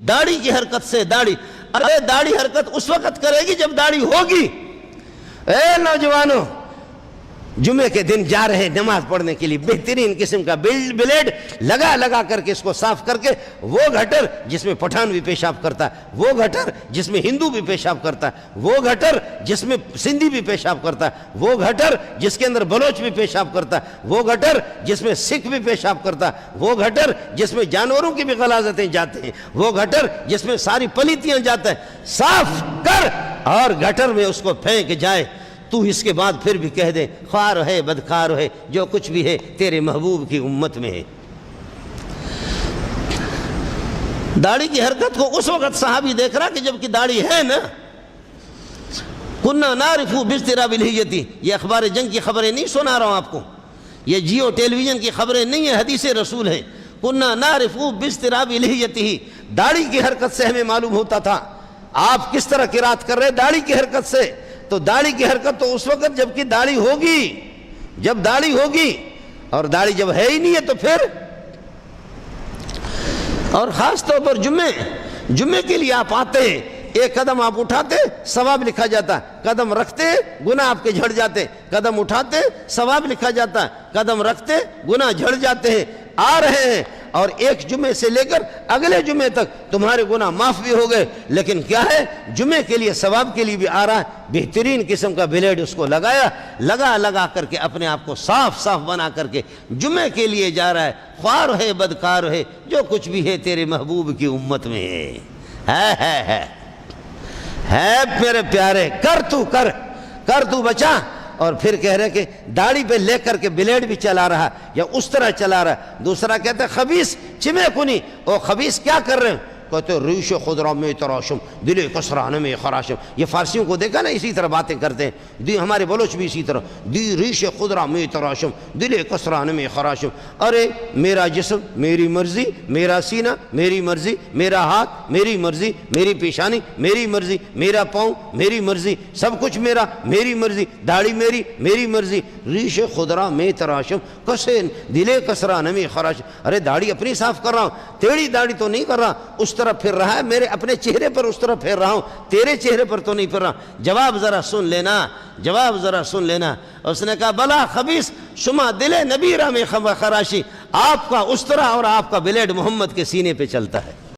داڑھی کی حرکت سے داڑھی، ارے داڑھی حرکت اس وقت کرے گی جب داڑھی ہوگی۔ اے نوجوانوں، جمعے کے دن جا رہے نماز پڑھنے کے لیے بہترین قسم کا بلیڈ لگا کر کے اس کو صاف کر کے، وہ گھٹر جس میں پٹھان بھی پیشاب کرتا ہے، وہ گھٹر جس میں ہندو بھی پیشاب کرتا ہے، وہ گھٹر جس میں سندھی بھی پیشاب کرتا ہے، وہ گھٹر جس کے اندر بلوچ بھی پیشاب کرتا ہے، وہ گھٹر جس میں سکھ بھی پیشاب کرتا ہے، وہ گھٹر جس میں جانوروں کی بھی غلاظتیں جاتے ہیں، وہ گھٹر جس میں ساری پلیتیاں جاتا ہے، صاف کر اور گھٹر میں اس کو پھینک جائے۔ تو اس کے بعد پھر بھی کہہ دے خوار ہے بدکار ہے جو کچھ بھی ہے تیرے محبوب کی امت میں ہے۔ داڑھی کی حرکت کو اس وقت صحابی دیکھ رہا کہ جب کہ داڑھی ہے نا۔ کننا نعرف باضطراب الہیتی، یہ اخبار جنگ کی خبریں نہیں سنا رہا ہوں آپ کو، یہ جیو ٹیلی ویژن کی خبریں نہیں ہیں، حدیث رسول ہے۔ کننا نعرف باضطراب الہیتی، داڑھی کی حرکت سے ہمیں معلوم ہوتا تھا آپ کس طرح قرات کر رہے داڑھی کی حرکت سے۔ تو داڑھی کی حرکت تو اس وقت جب کہ داڑھی ہوگی، جب داڑھی ہوگی، اور داڑھی جب ہے ہی نہیں ہے تو پھر، اور خاص طور پر جمعے کے لیے آپ آتے ہیں، ایک قدم آپ اٹھاتے ثواب لکھا جاتا ہے، قدم رکھتے گناہ آپ کے جھڑ جاتے، قدم اٹھاتے ثواب لکھا جاتا ہے، قدم رکھتے گناہ جھڑ جاتے ہیں۔ آ رہے ہیں اور ایک جمعے سے لے کر اگلے جمعے تک تمہارے گناہ معاف بھی ہو گئے، لیکن کیا ہے جمعے کے لیے ثواب کے لیے بھی آ رہا ہے، بہترین قسم کا بلیڈ اس کو لگا کر کے اپنے آپ کو صاف بنا کر کے جمعے کے لیے جا رہا ہے۔ خوار ہے بدکار ہے جو کچھ بھی ہے تیرے محبوب کی امت میں ہے میرے پیارے، کر تو بچا۔ اور پھر کہہ رہے کہ داڑھی پہ لے کر کے بلیڈ بھی چلا رہا یا اس طرح چلا رہا ہے۔ دوسرا کہتے ہیں خبیث چمے کنی، او خبیث کیا کر رہے ہیں؟ کہتے ہیں ریش خضرا میں تراشم دل کسران میں خراشم۔ یہ فارسیوں کو دیکھا نا اسی طرح باتیں کرتے ہیں، دی ہمارے بلوچ بھی اسی طرح، دی ریش خضرا میں تراشم دل کسران میں خراشم۔ ارے میرا جسم میری مرضی، میرا سینہ میری مرضی، میرا ہاتھ میری مرضی، میری پیشانی میری مرضی، میرا پاؤں میری مرضی، سب کچھ میرا، میری مرضی، داڑھی میری مرضی، ریش خضرا میں تراشم کسے دل کسران میں خراشم۔ ارے داڑھی اپنی صاف کر رہا ہوں، تیری داڑھی تو نہیں کر رہا، اس طرح پھر رہا ہے، میرے اپنے چہرے پر اس طرح پھر رہا ہوں، تیرے چہرے پر تو نہیں پھر رہا۔ جواب ذرا سن لینا۔ اس نے کہا بلا خبیث شما دل نبی را میں خراشی، آپ کا اس طرح اور آپ کا بلیڈ محمد کے سینے پہ چلتا ہے۔